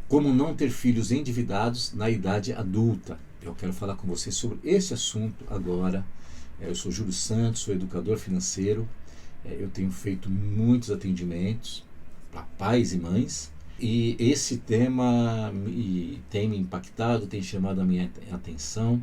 Como não ter filhos endividados na idade adulta. Eu quero falar com você sobre esse assunto agora. Eu sou Júlio Santos, sou educador financeiro. Eu tenho feito muitos atendimentos para pais e mães. E esse tema tem me impactado, tem chamado a minha atenção.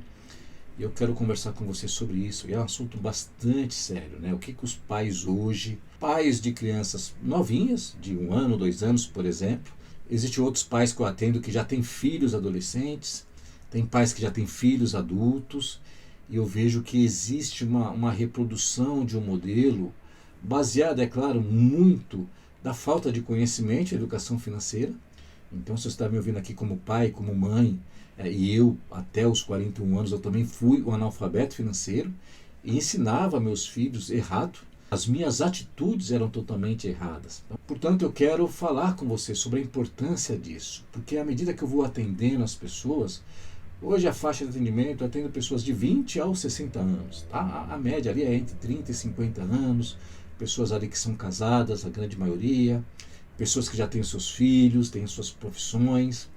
E eu quero conversar com você sobre isso. E é um assunto bastante sério, né? O que os pais hoje, pais de crianças novinhas, de 1 ano, 2 anos, por exemplo. Existem outros pais que eu atendo que já têm filhos adolescentes, tem pais que já têm filhos adultos, e eu vejo que existe uma reprodução de um modelo baseado, é claro, muito da falta de conhecimento e educação financeira. Então, se você está me ouvindo aqui como pai, como mãe, e eu, até os 41 anos, eu também fui um analfabeto financeiro e ensinava meus filhos errado. As minhas atitudes eram totalmente erradas. Portanto, eu quero falar com você sobre a importância disso, porque à medida que eu vou atendendo as pessoas, hoje a faixa de atendimento, eu atendo pessoas de 20 aos 60 anos. Tá? A média ali é entre 30 e 50 anos, pessoas ali que são casadas, a grande maioria, pessoas que já têm seus filhos, têm suas profissões.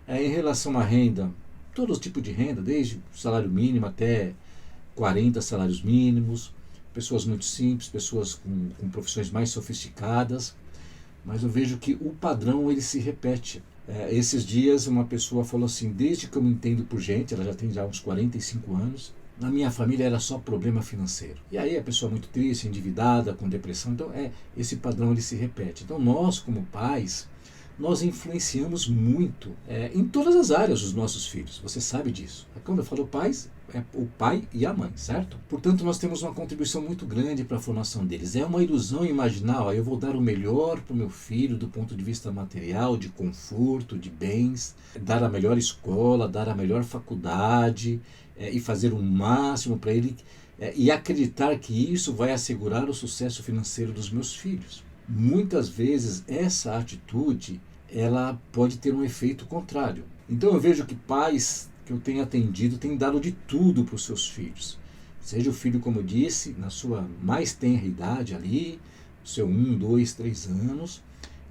Em relação à renda, todo tipo de renda, desde salário mínimo até 40 salários mínimos, pessoas muito simples, pessoas com profissões mais sofisticadas, mas eu vejo que o padrão ele se repete. Esses dias uma pessoa falou assim, desde que eu me entendo por gente, ela já tem uns 45 anos, na minha família era só problema financeiro. E aí a pessoa muito triste, endividada, com depressão, então esse padrão ele se repete. Então nós como pais, nós influenciamos muito em todas as áreas os nossos filhos, você sabe disso. Quando eu falo pais, é o pai e a mãe, certo? Portanto, nós temos uma contribuição muito grande para a formação deles. É uma ilusão imaginar, eu vou dar o melhor para o meu filho do ponto de vista material, de conforto, de bens, dar a melhor escola, dar a melhor faculdade e fazer o máximo para ele e acreditar que isso vai assegurar o sucesso financeiro dos meus filhos. Muitas vezes essa atitude ela pode ter um efeito contrário. Então eu vejo que pais que eu tenho atendido têm dado de tudo para os seus filhos. Seja o filho, como eu disse, na sua mais tenra idade ali, seu 1, 2, 3 anos,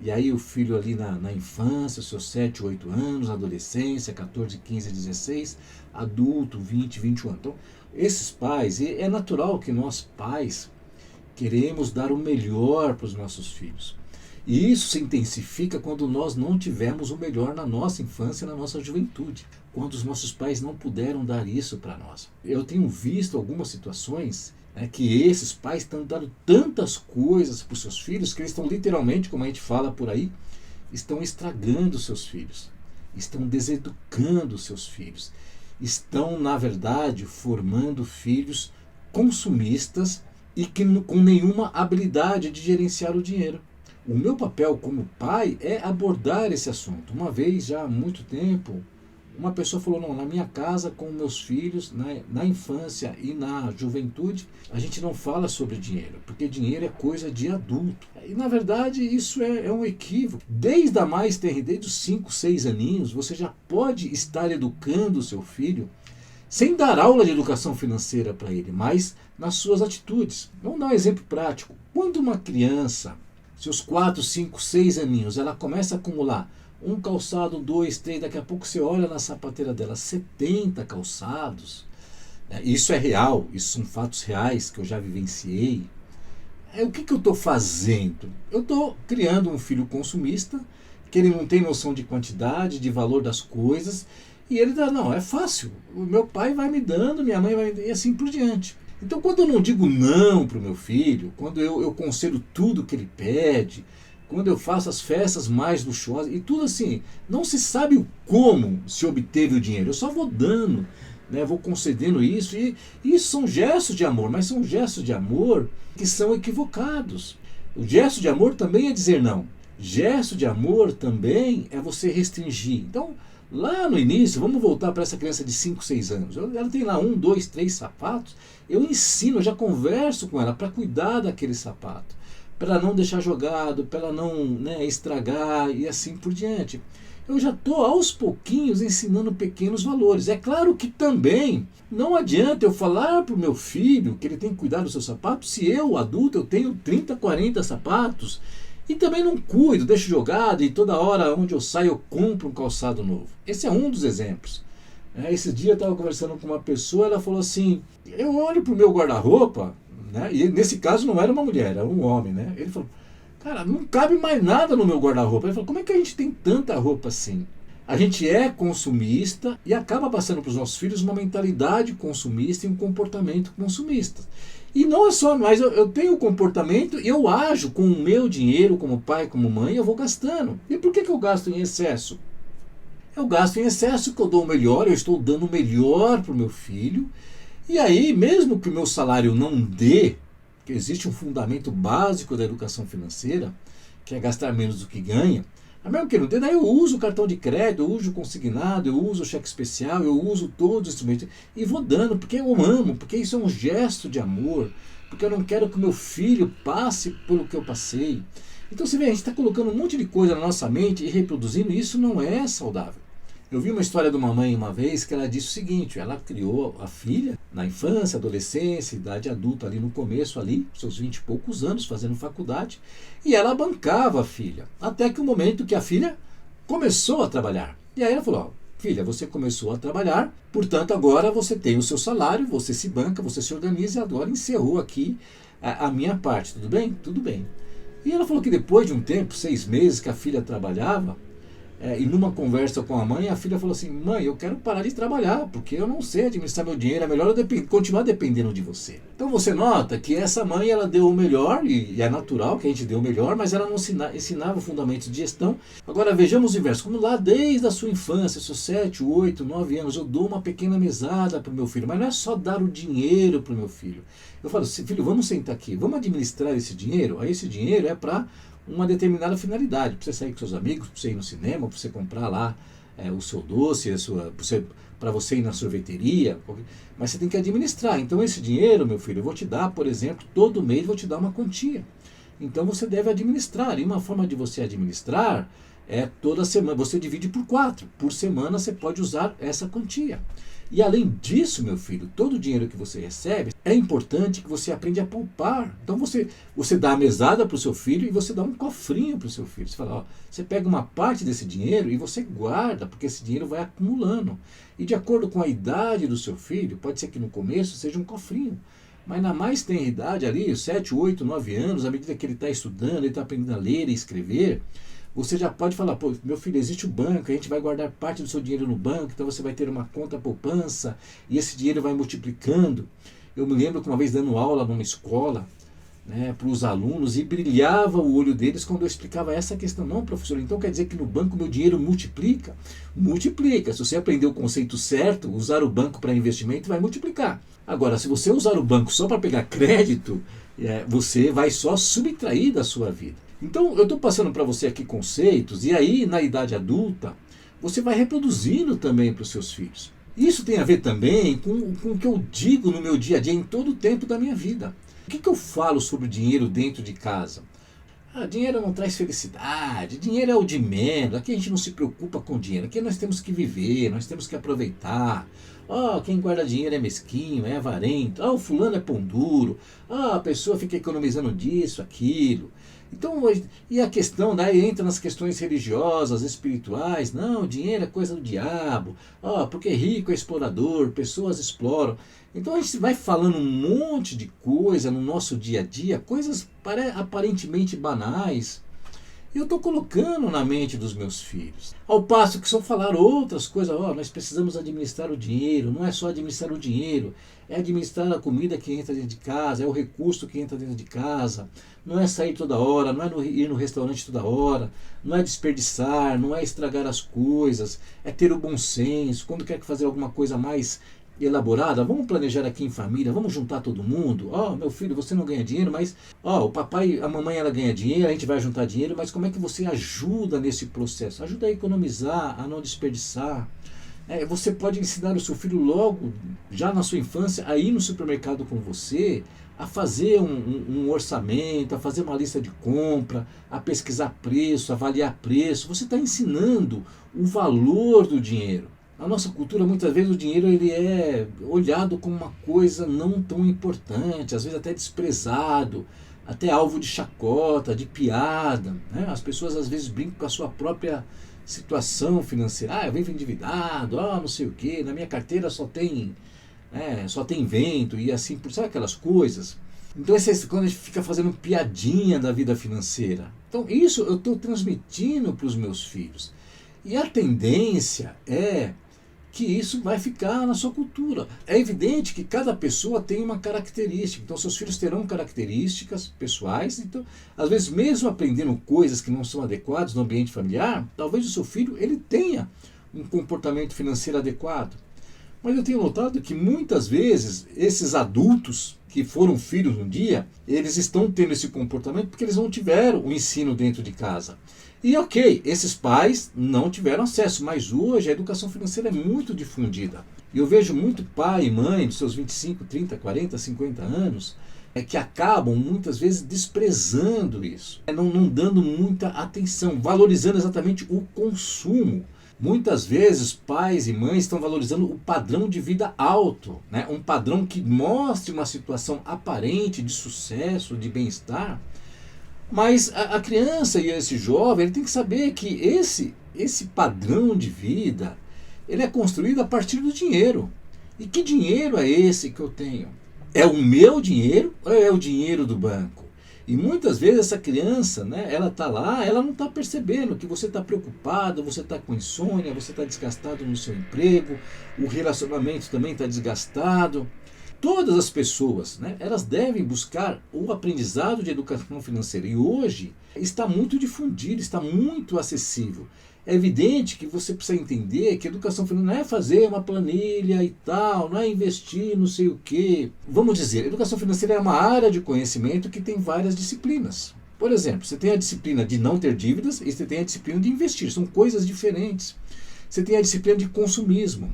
e aí o filho ali na infância, seus 7, 8 anos, adolescência, 14, 15, 16, adulto, 20, 21 anos. Então, esses pais, é natural que nós pais queremos dar o melhor para os nossos filhos. E isso se intensifica quando nós não tivemos o melhor na nossa infância, na nossa juventude. Quando os nossos pais não puderam dar isso para nós. Eu tenho visto algumas situações que esses pais estão dando tantas coisas para os seus filhos que eles estão literalmente, como a gente fala por aí, estão estragando os seus filhos. Estão deseducando os seus filhos. Estão, na verdade, formando filhos consumistas e que com nenhuma habilidade de gerenciar o dinheiro. O meu papel como pai é abordar esse assunto. Uma vez, já há muito tempo, uma pessoa falou, não, na minha casa com meus filhos, na infância e na juventude, a gente não fala sobre dinheiro, porque dinheiro é coisa de adulto. E na verdade isso é um equívoco. Desde a mais tenra idade, desde os 5, 6 aninhos, você já pode estar educando o seu filho sem dar aula de educação financeira para ele, mas nas suas atitudes. Vamos dar um exemplo prático. Quando uma criança, seus 4, 5, 6 aninhos, ela começa a acumular um calçado, 2, 3, daqui a pouco você olha na sapateira dela, 70 calçados. Isso é real, isso são fatos reais que eu já vivenciei. O que eu estou fazendo? Eu estou criando um filho consumista, que ele não tem noção de quantidade, de valor das coisas, e ele dá, não, é fácil, o meu pai vai me dando, minha mãe vai me dando, e assim por diante. Então quando eu não digo não para o meu filho, quando eu concedo tudo que ele pede, quando eu faço as festas mais luxuosas, e tudo assim, não se sabe o como se obteve o dinheiro, eu só vou dando, vou concedendo isso, e isso são gestos de amor, mas são gestos de amor que são equivocados. O gesto de amor também é dizer não, gesto de amor também é você restringir. Então, lá no início, vamos voltar para essa criança de 5, 6 anos. Ela tem lá 1, 2, 3 sapatos. Eu ensino, eu já converso com ela para cuidar daquele sapato. Para ela não deixar jogado, para ela não estragar e assim por diante. Eu já estou aos pouquinhos ensinando pequenos valores. É claro que também não adianta eu falar para o meu filho que ele tem que cuidar dos seus sapatos se eu, adulto, eu tenho 30, 40 sapatos E também não cuido, deixo jogado e toda hora onde eu saio eu compro um calçado novo. Esse é um dos exemplos. Esse dia eu estava conversando com uma pessoa, ela falou assim, eu olho para o meu guarda-roupa, né? E nesse caso não era uma mulher, era um homem, né? Ele falou, cara, não cabe mais nada no meu guarda-roupa. Ele falou, como é que a gente tem tanta roupa assim? A gente é consumista e acaba passando para os nossos filhos uma mentalidade consumista e um comportamento consumista. E não é só, mas eu tenho o comportamento e eu ajo com o meu dinheiro, como pai, como mãe, eu vou gastando. E por que eu gasto em excesso? Eu gasto em excesso porque eu dou o melhor, eu estou dando o melhor para o meu filho. E aí, mesmo que o meu salário não dê, que existe um fundamento básico da educação financeira, que é gastar menos do que ganha, mesmo que não dê, daí eu uso o cartão de crédito, eu uso o consignado, eu uso o cheque especial, eu uso todos os instrumentos e vou dando, porque eu amo, porque isso é um gesto de amor, porque eu não quero que o meu filho passe pelo que eu passei. Então você vê, a gente está colocando um monte de coisa na nossa mente e reproduzindo, e isso não é saudável. Eu vi uma história de uma mãe uma vez que ela disse o seguinte, ela criou a filha na infância, adolescência, idade adulta ali no começo, ali, seus 20 e poucos anos, fazendo faculdade, e ela bancava a filha, até que o momento que a filha começou a trabalhar. E aí ela falou, ó, filha, você começou a trabalhar, portanto agora você tem o seu salário, você se banca, você se organiza e agora encerrou aqui a minha parte, tudo bem? Tudo bem. E ela falou que depois de um tempo, 6 meses que a filha trabalhava, e numa conversa com a mãe, a filha falou assim, mãe, eu quero parar de trabalhar, porque eu não sei administrar meu dinheiro, é melhor eu continuar dependendo de você. Então você nota que essa mãe, ela deu o melhor, e é natural que a gente dê o melhor, mas ela não ensinava fundamentos de gestão. Agora vejamos o inverso, como lá desde a sua infância, seus 7, 8, 9 anos, eu dou uma pequena mesada para o meu filho, mas não é só dar o dinheiro para o meu filho. Eu falo, filho, vamos sentar aqui, vamos administrar esse dinheiro? Aí esse dinheiro é para uma determinada finalidade, para você sair com seus amigos, para você ir no cinema, para você comprar lá o seu doce, para você ir na sorveteria, mas você tem que administrar. Então esse dinheiro, meu filho, eu vou te dar, por exemplo, todo mês vou te dar uma quantia. Então você deve administrar, e uma forma de você administrar é toda semana, você divide por 4, por semana você pode usar essa quantia. E além disso, meu filho, todo o dinheiro que você recebe, é importante que você aprenda a poupar. Então você dá a mesada para o seu filho e você dá um cofrinho para o seu filho. Você fala, ó, você pega uma parte desse dinheiro e você guarda, porque esse dinheiro vai acumulando. E de acordo com a idade do seu filho, pode ser que no começo seja um cofrinho. Mas na mais tenra idade ali, 7, 8, 9 anos, à medida que ele está estudando, ele está aprendendo a ler e escrever, você já pode falar, pô, meu filho, existe o banco, a gente vai guardar parte do seu dinheiro no banco, então você vai ter uma conta poupança e esse dinheiro vai multiplicando. Eu me lembro que uma vez dando aula numa escola, né, para os alunos, e brilhava o olho deles quando eu explicava essa questão. Não, professor, então quer dizer que no banco meu dinheiro multiplica? Multiplica. Se você aprender o conceito certo, usar o banco para investimento, vai multiplicar. Agora, se você usar o banco só para pegar crédito, você vai só subtrair da sua vida. Então, eu estou passando para você aqui conceitos, e aí, na idade adulta, você vai reproduzindo também para os seus filhos. Isso tem a ver também com o que eu digo no meu dia a dia, em todo o tempo da minha vida. O que eu falo sobre o dinheiro dentro de casa? Dinheiro não traz felicidade, dinheiro é o de menos, aqui a gente não se preocupa com dinheiro, aqui nós temos que viver, nós temos que aproveitar. Quem guarda dinheiro é mesquinho, é avarento, o fulano é pão duro, a pessoa fica economizando disso, aquilo. Então, e a questão, daí entra nas questões religiosas, espirituais, não, dinheiro é coisa do diabo, porque rico é explorador, pessoas exploram. Então a gente vai falando um monte de coisa no nosso dia a dia, coisas aparentemente banais, e eu estou colocando na mente dos meus filhos. Ao passo que só falar outras coisas, nós precisamos administrar o dinheiro, não é só administrar o dinheiro, é administrar a comida que entra dentro de casa, é o recurso que entra dentro de casa, não é sair toda hora, não é ir no restaurante toda hora, não é desperdiçar, não é estragar as coisas, é ter o bom senso, quando quer fazer alguma coisa mais elaborada, vamos planejar aqui em família, vamos juntar todo mundo. Meu filho, você não ganha dinheiro, mas o papai, a mamãe, ela ganha dinheiro, a gente vai juntar dinheiro, mas como é que você ajuda nesse processo? Ajuda a economizar, a não desperdiçar. Você pode ensinar o seu filho logo, já na sua infância, a ir no supermercado com você, a fazer um orçamento, a fazer uma lista de compra, a pesquisar preço, avaliar preço. Você está ensinando o valor do dinheiro. Na nossa cultura, muitas vezes, o dinheiro ele é olhado como uma coisa não tão importante, às vezes até desprezado. até alvo de chacota, de piada, né? As pessoas às vezes brincam com a sua própria situação financeira. Ah, eu vivo endividado, não sei o que, na minha carteira só tem vento e assim, sabe aquelas coisas? Então quando a gente fica fazendo piadinha da vida financeira. Então isso eu estou transmitindo para os meus filhos. E a tendência é que isso vai ficar na sua cultura. É evidente que cada pessoa tem uma característica, então seus filhos terão características pessoais, então às vezes mesmo aprendendo coisas que não são adequadas no ambiente familiar, talvez o seu filho ele tenha um comportamento financeiro adequado. Mas eu tenho notado que muitas vezes esses adultos que foram filhos um dia, eles estão tendo esse comportamento porque eles não tiveram o ensino dentro de casa. E ok, esses pais não tiveram acesso, mas hoje a educação financeira é muito difundida. E eu vejo muito pai e mãe dos seus 25, 30, 40, 50 anos que acabam muitas vezes desprezando isso, não dando muita atenção, valorizando exatamente o consumo. Muitas vezes pais e mães estão valorizando o padrão de vida alto, né? Um padrão que mostre uma situação aparente de sucesso, de bem-estar. Mas a criança e esse jovem ele tem que saber que esse padrão de vida ele é construído a partir do dinheiro. E que dinheiro é esse que eu tenho? É o meu dinheiro ou é o dinheiro do banco? E muitas vezes essa criança, né, ela está lá, ela não está percebendo que você está preocupado, você está com insônia, você está desgastado no seu emprego, o relacionamento também está desgastado. Todas as pessoas, né, elas devem buscar o aprendizado de educação financeira. E hoje está muito difundido, está muito acessível. É evidente que você precisa entender que a educação financeira não é fazer uma planilha e tal, não é investir não sei o quê. Vamos dizer, a educação financeira é uma área de conhecimento que tem várias disciplinas. Por exemplo, você tem a disciplina de não ter dívidas e você tem a disciplina de investir. São coisas diferentes. Você tem a disciplina de consumismo,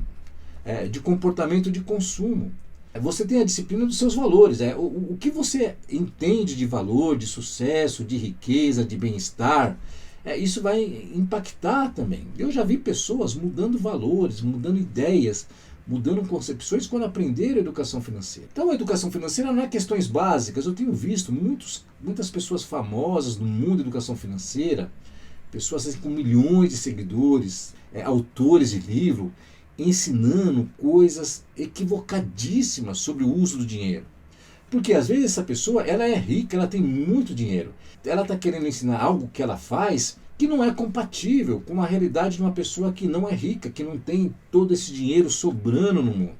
de comportamento de consumo. Você tem a disciplina dos seus valores. O que você entende de valor, de sucesso, de riqueza, de bem-estar, isso vai impactar também. Eu já vi pessoas mudando valores, mudando ideias, mudando concepções quando aprenderam educação financeira. Então a educação financeira não é questões básicas. Eu tenho visto muitas pessoas famosas no mundo da educação financeira, pessoas assim, com milhões de seguidores, autores de livro, ensinando coisas equivocadíssimas sobre o uso do dinheiro. Porque às vezes essa pessoa ela é rica, ela tem muito dinheiro. Ela está querendo ensinar algo que ela faz que não é compatível com a realidade de uma pessoa que não é rica, que não tem todo esse dinheiro sobrando no mundo,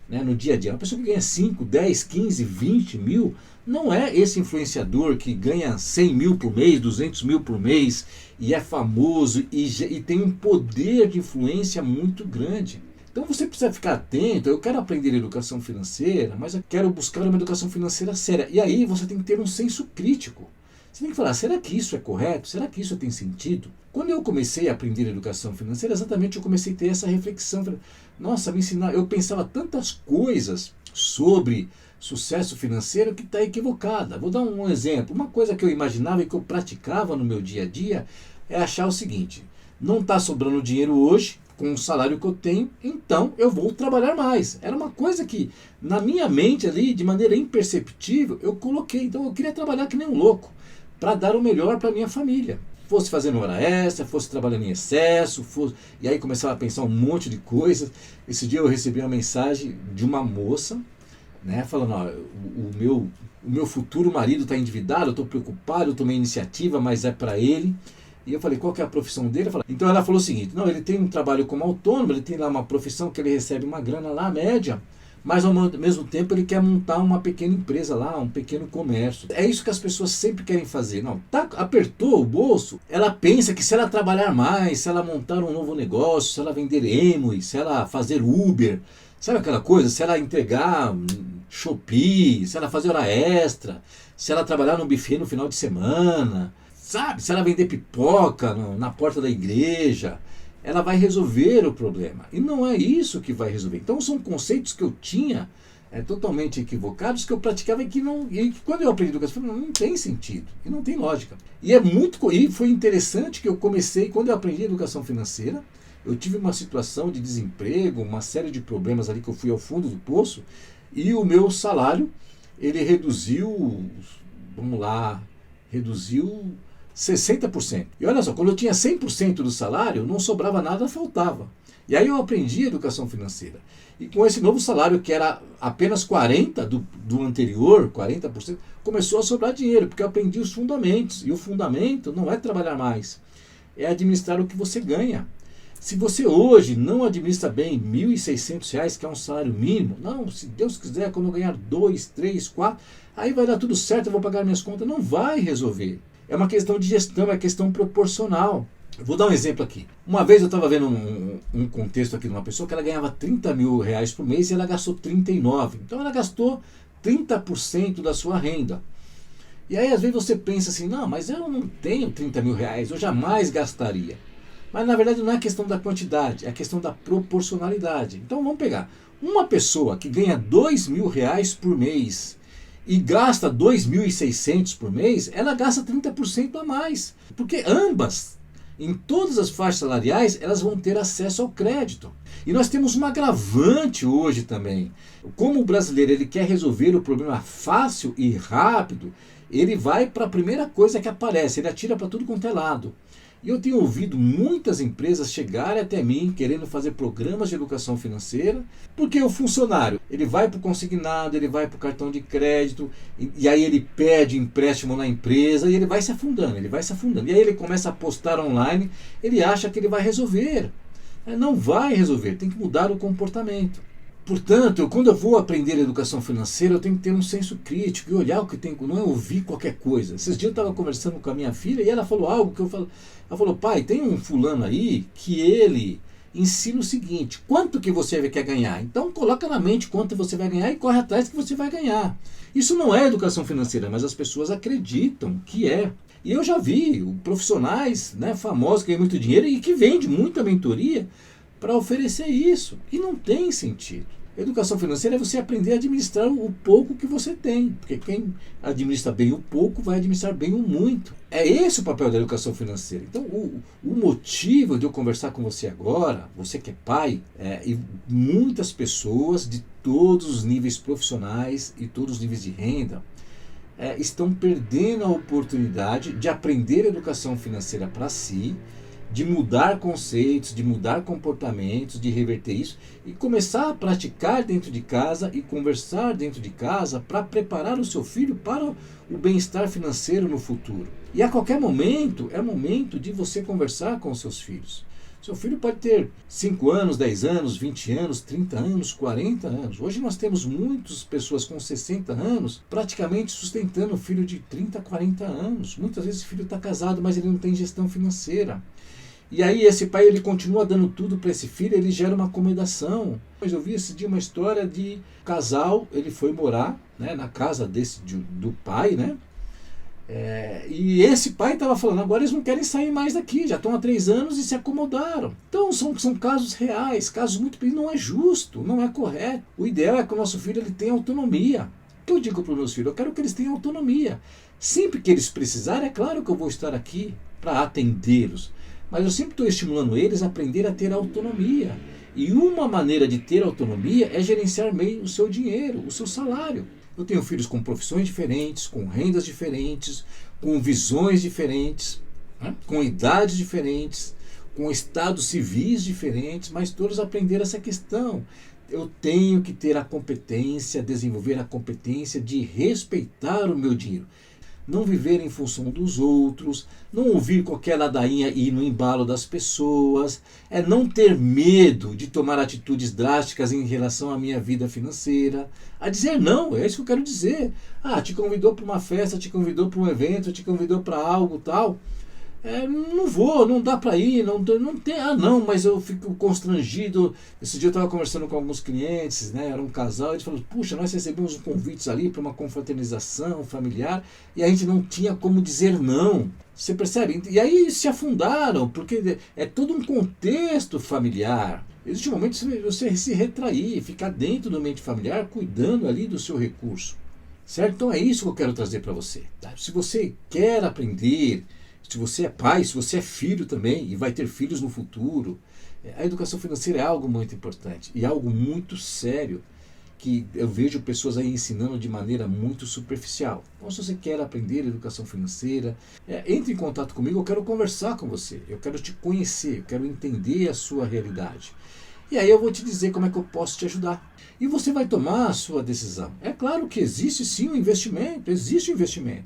né, no dia a dia. Uma pessoa que ganha 5, 10, 15, 20 mil, não é esse influenciador que ganha 100 mil por mês, 200 mil por mês, e é famoso e tem um poder de influência muito grande. Então você precisa ficar atento. Eu quero aprender educação financeira, mas eu quero buscar uma educação financeira séria. E aí você tem que ter um senso crítico. Você tem que falar, será que isso é correto? Será que isso tem sentido? Quando eu comecei a aprender educação financeira, exatamente eu comecei a ter essa reflexão. Nossa, me ensinar, eu pensava tantas coisas sobre sucesso financeiro que está equivocada. Vou dar um exemplo. Uma coisa que eu imaginava e que eu praticava no meu dia a dia é achar o seguinte: não está sobrando dinheiro hoje com o salário que eu tenho, então eu vou trabalhar mais. Era uma coisa que na minha mente ali, de maneira imperceptível, eu coloquei. Então eu queria trabalhar que nem um louco para dar o melhor para minha família. Fosse fazendo hora extra, fosse trabalhando em excesso, e aí começava a pensar um monte de coisas. Esse dia eu recebi uma mensagem de uma moça, né, falando, o meu futuro marido está endividado, eu estou preocupado, eu tomei iniciativa, mas é para ele. E eu falei, qual que é a profissão dele? Então ela falou o seguinte, não, ele tem um trabalho como autônomo, ele tem lá uma profissão que ele recebe uma grana lá, média, mas ao mesmo tempo ele quer montar uma pequena empresa lá, um pequeno comércio. É isso que as pessoas sempre querem fazer. Não, apertou o bolso, ela pensa que se ela trabalhar mais, se ela montar um novo negócio, se ela vender Amway, se ela fazer Uber, sabe aquela coisa, se ela entregar Shopee, se ela fazer hora extra, se ela trabalhar no buffet no final de semana, sabe, se ela vender pipoca na porta da igreja, ela vai resolver o problema. E não é isso que vai resolver. Então são conceitos que eu tinha totalmente equivocados, que eu praticava e que quando eu aprendi educação não tem sentido, e não tem lógica. E foi interessante que eu comecei, quando eu aprendi educação financeira, eu tive uma situação de desemprego, uma série de problemas ali que eu fui ao fundo do poço, e o meu salário, ele reduziu vamos lá, reduziu 60%. E olha só, quando eu tinha 100% do salário, não sobrava nada, faltava. E aí eu aprendi educação financeira. E com esse novo salário, que era apenas 40% do anterior, 40%, começou a sobrar dinheiro, porque eu aprendi os fundamentos. E o fundamento não é trabalhar mais, é administrar o que você ganha. Se você hoje não administra bem R$ 1.600, que é um salário mínimo, não, se Deus quiser, quando eu ganhar 2, 3, 4, aí vai dar tudo certo, eu vou pagar minhas contas. Não vai resolver. É uma questão de gestão, é questão proporcional. Eu vou dar um exemplo aqui. Uma vez eu estava vendo um contexto aqui de uma pessoa que ela ganhava R$ 30 mil por mês e ela gastou 39. Então ela gastou 30% da sua renda. E aí às vezes você pensa assim, não, mas eu não tenho R$ 30 mil, eu jamais gastaria. Mas na verdade não é a questão da quantidade, é a questão da proporcionalidade. Então vamos pegar uma pessoa que ganha R$ 2.000 por mês e gasta 2.600 por mês, ela gasta 30% a mais. Porque ambas, em todas as faixas salariais, elas vão ter acesso ao crédito. E nós temos um agravante hoje também. Como o brasileiro ele quer resolver o problema fácil e rápido, ele vai para a primeira coisa que aparece, ele atira para tudo quanto é lado. E eu tenho ouvido muitas empresas chegarem até mim querendo fazer programas de educação financeira, porque o funcionário, ele vai para o consignado, ele vai para o cartão de crédito, e aí ele pede empréstimo na empresa e ele vai se afundando, E aí ele começa a postar online, ele acha que ele vai resolver. Não vai resolver, tem que mudar o comportamento. Portanto, quando eu vou aprender educação financeira, eu tenho que ter um senso crítico e olhar o que tem, não é ouvir qualquer coisa. Esses dias eu estava conversando com a minha filha e ela falou algo que eu falei. Ela falou, pai, tem um fulano aí que ele ensina o seguinte, quanto que você quer ganhar? Então coloca na mente quanto você vai ganhar e corre atrás que você vai ganhar. Isso não é educação financeira, mas as pessoas acreditam que é. E eu já vi profissionais, né, famosos que ganham muito dinheiro e que vendem muita mentoria para oferecer isso. E não tem sentido. Educação financeira é você aprender a administrar o pouco que você tem. Porque quem administra bem o pouco vai administrar bem o muito. É esse o papel da educação financeira. Então, o motivo de eu conversar com você agora, você que é pai, e muitas pessoas de todos os níveis profissionais e todos os níveis de renda, estão perdendo a oportunidade de aprender educação financeira para si, de mudar conceitos, de mudar comportamentos, de reverter isso e começar a praticar dentro de casa e conversar dentro de casa para preparar o seu filho para o bem-estar financeiro no futuro. E a qualquer momento, é momento de você conversar com os seus filhos. Seu filho pode ter 5 anos, 10 anos, 20 anos, 30 anos, 40 anos. Hoje nós temos muitas pessoas com 60 anos praticamente sustentando um filho de 30, 40 anos. Muitas vezes o filho está casado, mas ele não tem gestão financeira. E aí esse pai ele continua dando tudo para esse filho, ele gera uma acomodação. Mas eu vi esse dia uma história de casal, ele foi morar, né, na casa do pai, né? E esse pai estava falando, agora eles não querem sair mais daqui, já estão há 3 anos e se acomodaram. Então são casos reais, casos muito... Não é justo, não é correto. O ideal é que o nosso filho ele tenha autonomia. O que eu digo para os meus filhos? Eu quero que eles tenham autonomia. Sempre que eles precisarem, é claro que eu vou estar aqui para atendê-los. Mas eu sempre estou estimulando eles a aprender a ter autonomia. E uma maneira de ter autonomia é gerenciar bem o seu dinheiro, o seu salário. Eu tenho filhos com profissões diferentes, com rendas diferentes, com visões diferentes, né? Com idades diferentes, com estados civis diferentes, mas todos aprenderam essa questão. Eu tenho que ter a competência, desenvolver a competência de respeitar o meu dinheiro. Não viver em função dos outros, não ouvir qualquer ladainha e ir no embalo das pessoas, não ter medo de tomar atitudes drásticas em relação à minha vida financeira, a dizer não, é isso que eu quero dizer. Te convidou para uma festa, te convidou para um evento, te convidou para algo tal, não vou, não dá para ir, não tem, mas eu fico constrangido. Esse dia eu estava conversando com alguns clientes, né, era um casal, eles falaram, puxa, nós recebemos convites ali para uma confraternização familiar e a gente não tinha como dizer não. Você percebe? E aí se afundaram, porque é todo um contexto familiar. Existe um momento de você se retrair, ficar dentro do ambiente familiar, cuidando ali do seu recurso. Certo? Então é isso que eu quero trazer para você. Tá? Se você quer aprender, se você é pai, se você é filho também e vai ter filhos no futuro, a educação financeira é algo muito importante e algo muito sério que eu vejo pessoas aí ensinando de maneira muito superficial. Então, se você quer aprender educação financeira, entre em contato comigo, eu quero conversar com você, eu quero te conhecer, eu quero entender a sua realidade. E aí eu vou te dizer como é que eu posso te ajudar. E você vai tomar a sua decisão. É claro que existe sim um investimento, existe um investimento.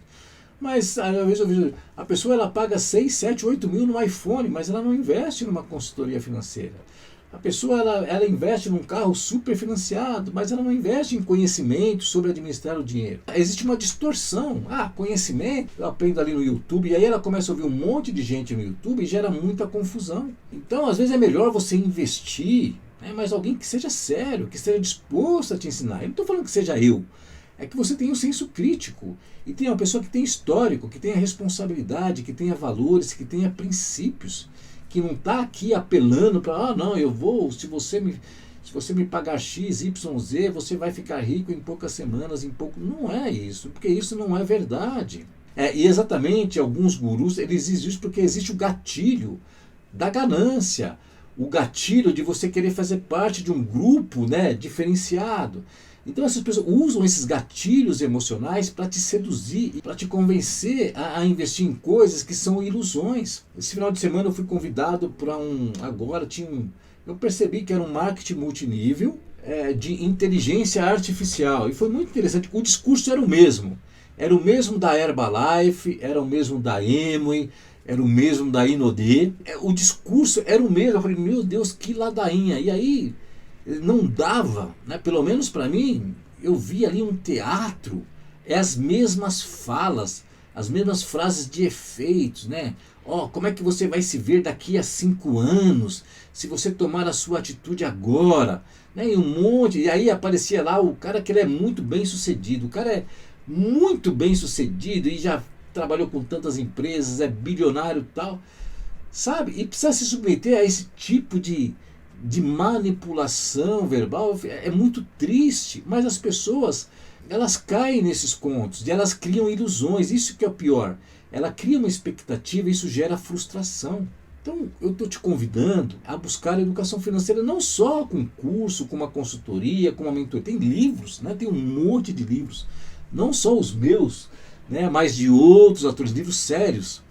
Mas às vezes eu vejo, a pessoa ela paga 6, 7, 8 mil no iPhone, mas ela não investe numa consultoria financeira. A pessoa ela investe num carro super financiado, mas ela não investe em conhecimento sobre administrar o dinheiro. Existe uma distorção. Conhecimento, eu aprendo ali no YouTube, e aí ela começa a ouvir um monte de gente no YouTube e gera muita confusão. Então, às vezes é melhor você investir, né, mas alguém que seja sério, que esteja disposto a te ensinar. Eu não estou falando que seja eu. É que você tenha um senso crítico e tenha uma pessoa que tenha histórico, que tenha responsabilidade, que tenha valores, que tenha princípios, que não está aqui apelando para, não, eu vou, se você me pagar X, Y, Z, você vai ficar rico em poucas semanas, em pouco. Não é isso, porque isso não é verdade. E exatamente, alguns gurus, eles dizem isso porque existe o gatilho da ganância, o gatilho de você querer fazer parte de um grupo, né, diferenciado. Então essas pessoas usam esses gatilhos emocionais para te seduzir, para te convencer a investir em coisas que são ilusões. Esse final de semana eu fui convidado para eu percebi que era um marketing multinível de inteligência artificial. E foi muito interessante, o discurso era o mesmo. Era o mesmo da Herbalife, era o mesmo da Amway, era o mesmo da Inodê. O discurso era o mesmo. Eu falei, meu Deus, que ladainha. E aí não dava, né? Pelo menos para mim, eu vi ali um teatro, as mesmas falas, as mesmas frases de efeitos, né? Como é que você vai se ver daqui a 5 anos, se você tomar a sua atitude agora, né? E aí aparecia lá o cara que ele é muito bem sucedido, o cara é muito bem sucedido e já trabalhou com tantas empresas, é bilionário e tal, sabe? E precisa se submeter a esse tipo de manipulação verbal. É muito triste, mas as pessoas, elas caem nesses contos e elas criam ilusões. Isso que é o pior, ela cria uma expectativa e isso gera frustração. Então eu estou te convidando a buscar a educação financeira, não só com curso, com uma consultoria, com uma mentoria. Tem livros, né? Tem um monte de livros, não só os meus, né? Mas de outros autores, livros sérios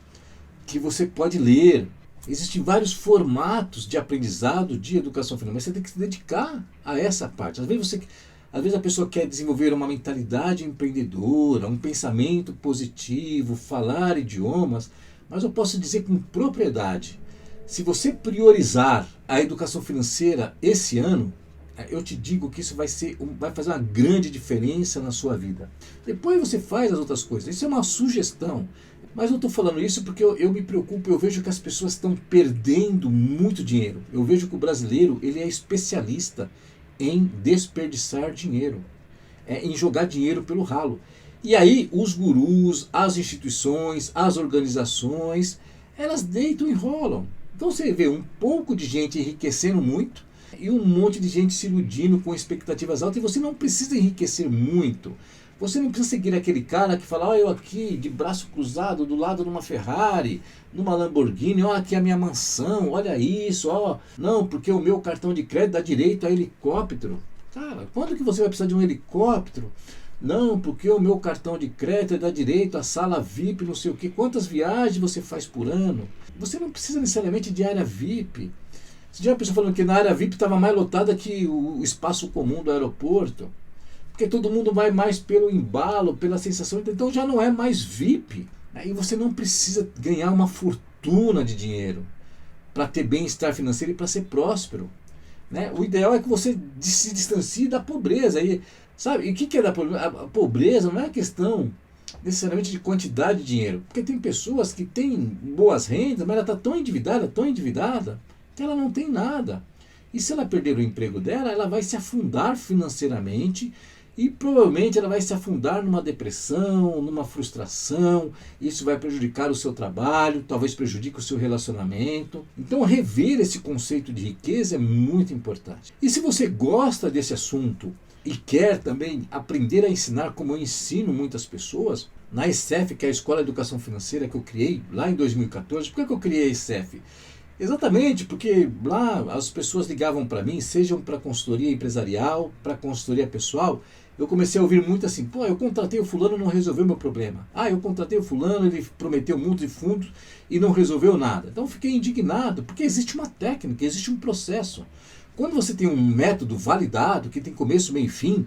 que você pode ler. Existem vários formatos de aprendizado de educação financeira, mas você tem que se dedicar a essa parte. Às vezes a pessoa quer desenvolver uma mentalidade empreendedora, um pensamento positivo, falar idiomas, mas eu posso dizer com propriedade, se você priorizar a educação financeira esse ano, eu te digo que isso vai fazer uma grande diferença na sua vida. Depois você faz as outras coisas, isso é uma sugestão. Mas eu estou falando isso porque eu me preocupo, eu vejo que as pessoas estão perdendo muito dinheiro. Eu vejo que o brasileiro ele é especialista em desperdiçar dinheiro, em jogar dinheiro pelo ralo. E aí os gurus, as instituições, as organizações, elas deitam e rolam. Então você vê um pouco de gente enriquecendo muito e um monte de gente se iludindo com expectativas altas, e você não precisa enriquecer muito. Você não precisa seguir aquele cara que fala, eu aqui de braço cruzado do lado de uma Ferrari, numa Lamborghini, aqui a minha mansão, olha isso, não, porque o meu cartão de crédito dá direito a helicóptero. Cara, quando que você vai precisar de um helicóptero? Não, porque o meu cartão de crédito dá direito a sala VIP, não sei o que. Quantas viagens você faz por ano? Você não precisa necessariamente de área VIP. Você já pensou falando que na área VIP estava mais lotada que o espaço comum do aeroporto? Porque todo mundo vai mais pelo embalo, pela sensação, então já não é mais VIP. Aí você não precisa ganhar uma fortuna de dinheiro para ter bem-estar financeiro e para ser próspero, né? O ideal é que você se distancie da pobreza. Sabe? E o que é da pobreza? A pobreza não é questão necessariamente de quantidade de dinheiro, porque tem pessoas que têm boas rendas, mas ela está tão endividada, que ela não tem nada. E se ela perder o emprego dela, ela vai se afundar financeiramente. E provavelmente ela vai se afundar numa depressão, numa frustração. Isso vai prejudicar o seu trabalho, talvez prejudique o seu relacionamento. Então rever esse conceito de riqueza é muito importante. E se você gosta desse assunto e quer também aprender a ensinar como eu ensino muitas pessoas, na ESEF, que é a Escola de Educação Financeira que eu criei lá em 2014, por que eu criei a ESEF? Exatamente, porque lá as pessoas ligavam para mim, sejam para consultoria empresarial, para consultoria pessoal, eu comecei a ouvir muito assim, pô, eu contratei o fulano e não resolveu meu problema. Ah, eu contratei o fulano, ele prometeu mundos e fundos e não resolveu nada. Então eu fiquei indignado, porque existe uma técnica, existe um processo. Quando você tem um método validado, que tem começo, meio e fim,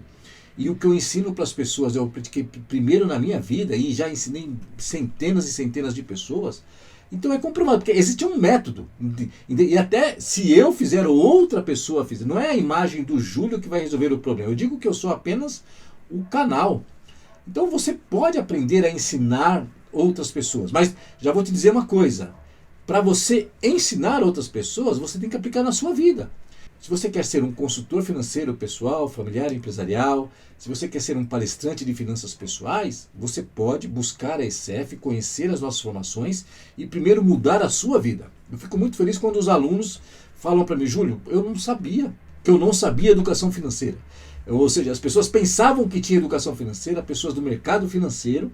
e o que eu ensino para as pessoas, eu pratiquei primeiro na minha vida e já ensinei centenas e centenas de pessoas, então é comprovado, porque existe um método. E até se eu fizer ou outra pessoa fizer, não é a imagem do Júlio que vai resolver o problema. Eu digo que eu sou apenas o canal. Então você pode aprender a ensinar outras pessoas. Mas já vou te dizer uma coisa. Para você ensinar outras pessoas, você tem que aplicar na sua vida. Se você quer ser um consultor financeiro pessoal, familiar, empresarial, se você quer ser um palestrante de finanças pessoais, você pode buscar a ESEF, conhecer as nossas formações e primeiro mudar a sua vida. Eu fico muito feliz quando os alunos falam para mim, Júlio, eu não sabia, que eu não sabia educação financeira. Ou seja, as pessoas pensavam que tinha educação financeira, pessoas do mercado financeiro,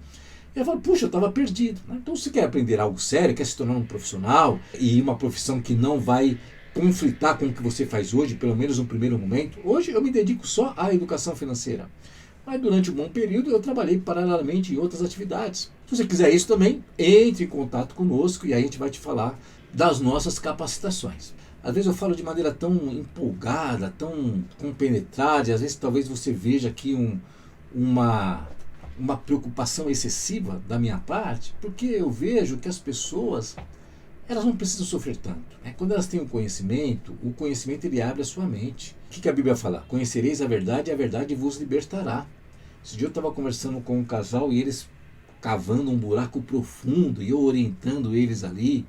e eu falo, puxa, eu estava perdido. Então, se quer aprender algo sério, quer se tornar um profissional e uma profissão que não vai conflitar com o que você faz hoje, pelo menos no primeiro momento. Hoje eu me dedico só à educação financeira. Mas durante um bom período eu trabalhei paralelamente em outras atividades. Se você quiser isso também, entre em contato conosco e aí a gente vai te falar das nossas capacitações. Às vezes eu falo de maneira tão empolgada, tão compenetrada, e às vezes talvez você veja aqui uma preocupação excessiva da minha parte, porque eu vejo que as pessoas elas não precisam sofrer tanto. Quando elas têm o conhecimento ele abre a sua mente. O que a Bíblia fala? Conhecereis a verdade e a verdade vos libertará. Esse dia eu estava conversando com um casal e eles cavando um buraco profundo e eu orientando eles ali,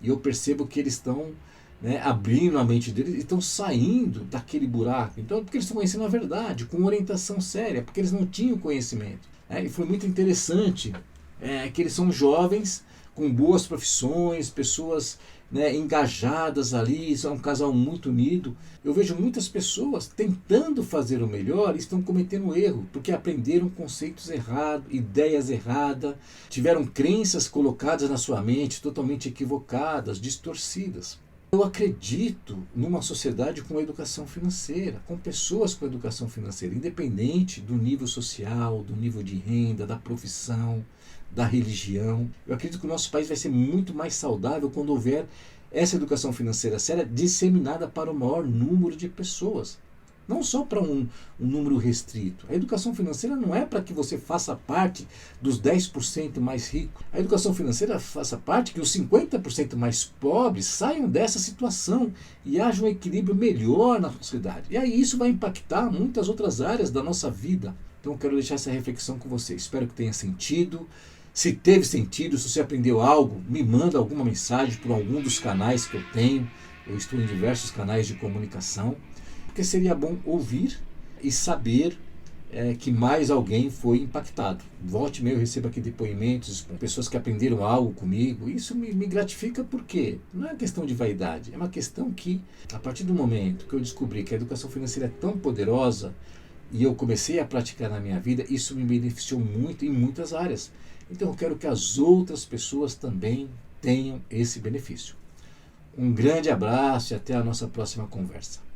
e eu percebo que eles estão abrindo a mente deles e estão saindo daquele buraco. Então, porque eles estão conhecendo a verdade, com orientação séria, porque eles não tinham conhecimento. E foi muito interessante que eles são jovens, com boas profissões, pessoas engajadas ali, são um casal muito unido. Eu vejo muitas pessoas tentando fazer o melhor e estão cometendo erro, porque aprenderam conceitos errados, ideias erradas, tiveram crenças colocadas na sua mente totalmente equivocadas, distorcidas. Eu acredito numa sociedade com educação financeira, com pessoas com educação financeira, independente do nível social, do nível de renda, da profissão, da religião. Eu acredito que o nosso país vai ser muito mais saudável quando houver essa educação financeira séria disseminada para o maior número de pessoas. Não só para um número restrito. A educação financeira não é para que você faça parte dos 10% mais ricos. A educação financeira faça parte que os 50% mais pobres saiam dessa situação e haja um equilíbrio melhor na sociedade. E aí isso vai impactar muitas outras áreas da nossa vida. Então eu quero deixar essa reflexão com você. Espero que tenha sentido. Se teve sentido, se você aprendeu algo, me manda alguma mensagem por algum dos canais que eu tenho. Eu estou em diversos canais de comunicação. Porque seria bom ouvir e saber que mais alguém foi impactado. Volte e meia eu recebo aqui depoimentos com pessoas que aprenderam algo comigo. Isso me gratifica porque não é uma questão de vaidade, é uma questão que, a partir do momento que eu descobri que a educação financeira é tão poderosa e eu comecei a praticar na minha vida, isso me beneficiou muito em muitas áreas. Então eu quero que as outras pessoas também tenham esse benefício. Um grande abraço e até a nossa próxima conversa.